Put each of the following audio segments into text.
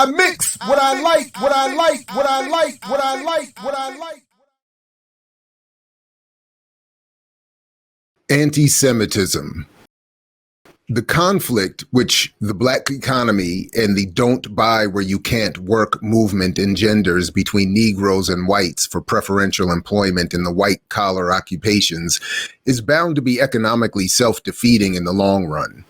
I mix what I like, what I like, what I like, what I like, what I like. Anti-Semitism. The conflict which the Black economy and the don't buy where you can't work movement engenders between Negroes and whites for preferential employment in the white-collar occupations is bound to be economically self-defeating in the long run.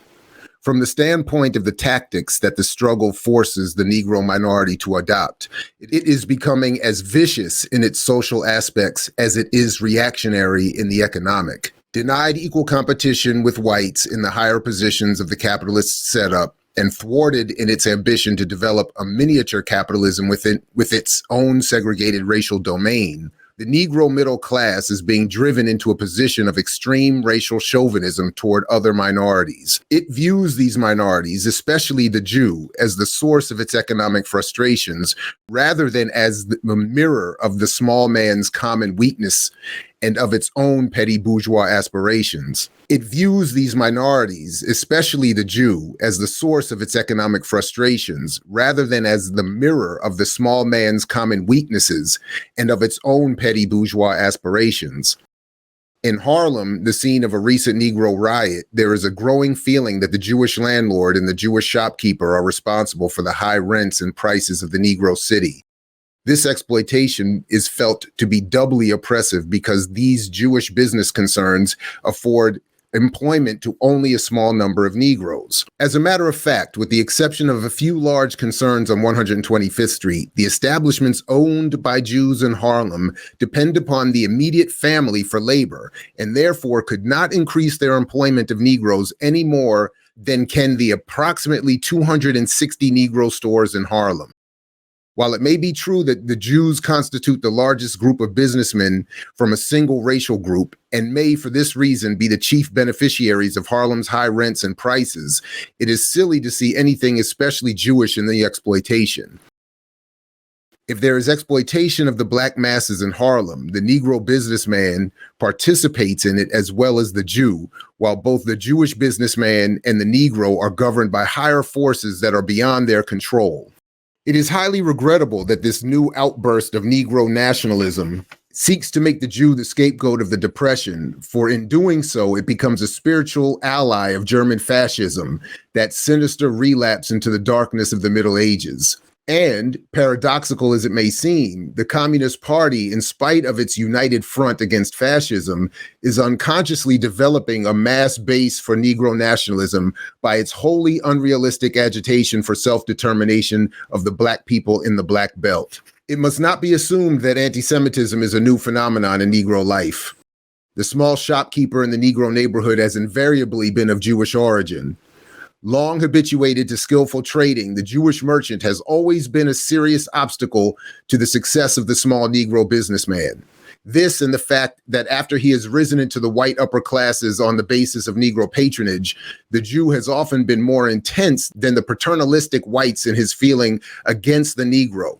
From the standpoint of the tactics that the struggle forces the Negro minority to adopt, it is becoming as vicious in its social aspects as it is reactionary in the economic. Denied equal competition with whites in the higher positions of the capitalist setup and thwarted in its ambition to develop a miniature capitalism with its own segregated racial domain, the Negro middle class is being driven into a position of extreme racial chauvinism toward other minorities. It views these minorities, especially the Jew, as the source of its economic frustrations, rather than as the mirror of the small man's common weakness and of its own petty bourgeois aspirations. It views these minorities, especially the Jew, as the source of its economic frustrations, rather than as the mirror of the small man's common weaknesses and of its own petty bourgeois aspirations. In Harlem, the scene of a recent Negro riot, there is a growing feeling that the Jewish landlord and the Jewish shopkeeper are responsible for the high rents and prices of the Negro city. This exploitation is felt to be doubly oppressive because these Jewish business concerns afford employment to only a small number of Negroes. As a matter of fact, with the exception of a few large concerns on 125th Street, the establishments owned by Jews in Harlem depend upon the immediate family for labor and therefore could not increase their employment of Negroes any more than can the approximately 260 Negro stores in Harlem. While it may be true that the Jews constitute the largest group of businessmen from a single racial group and may, for this reason, be the chief beneficiaries of Harlem's high rents and prices, it is silly to see anything especially Jewish in the exploitation. If there is exploitation of the Black masses in Harlem, the Negro businessman participates in it as well as the Jew, while both the Jewish businessman and the Negro are governed by higher forces that are beyond their control. It is highly regrettable that this new outburst of Negro nationalism seeks to make the Jew the scapegoat of the Depression, for in doing so, it becomes a spiritual ally of German fascism, that sinister relapse into the darkness of the Middle Ages. And, paradoxical as it may seem, the Communist Party, in spite of its united front against fascism, is unconsciously developing a mass base for Negro nationalism by its wholly unrealistic agitation for self-determination of the Black people in the Black Belt. It must not be assumed that anti-Semitism is a new phenomenon in Negro life. The small shopkeeper in the Negro neighborhood has invariably been of Jewish origin. Long habituated to skillful trading, the Jewish merchant has always been a serious obstacle to the success of the small Negro businessman. This and the fact that after he has risen into the white upper classes on the basis of Negro patronage, the Jew has often been more intense than the paternalistic whites in his feeling against the Negro,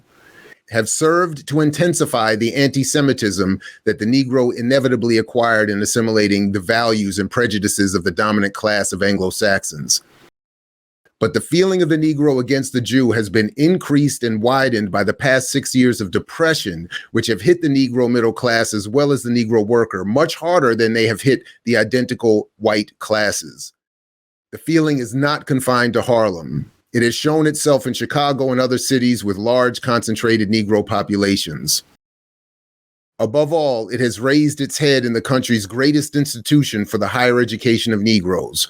have served to intensify the anti-Semitism that the Negro inevitably acquired in assimilating the values and prejudices of the dominant class of Anglo-Saxons. But the feeling of the Negro against the Jew has been increased and widened by the past 6 years of depression, which have hit the Negro middle class as well as the Negro worker much harder than they have hit the identical white classes. The feeling is not confined to Harlem. It has shown itself in Chicago and other cities with large concentrated Negro populations. Above all, it has raised its head in the country's greatest institution for the higher education of Negroes.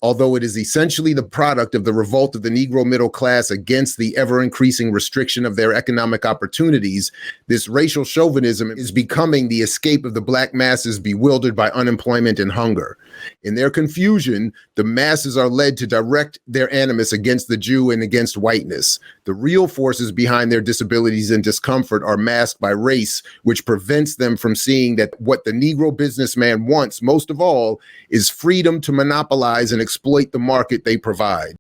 Although it is essentially the product of the revolt of the Negro middle class against the ever-increasing restriction of their economic opportunities, this racial chauvinism is becoming the escape of the Black masses bewildered by unemployment and hunger. In their confusion, the masses are led to direct their animus against the Jew and against whiteness. The real forces behind their disabilities and discomfort are masked by race, which prevents them from seeing that what the Negro businessman wants most of all is freedom to monopolize and exploit the market they provide.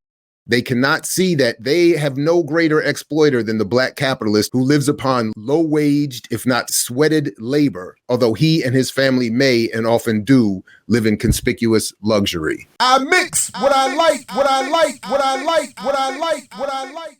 They cannot see that they have no greater exploiter than the Black capitalist who lives upon low-waged, if not sweated labor, although he and his family may and often do live in conspicuous luxury. I mix what I like, what I like, what I like, what I like, what I like.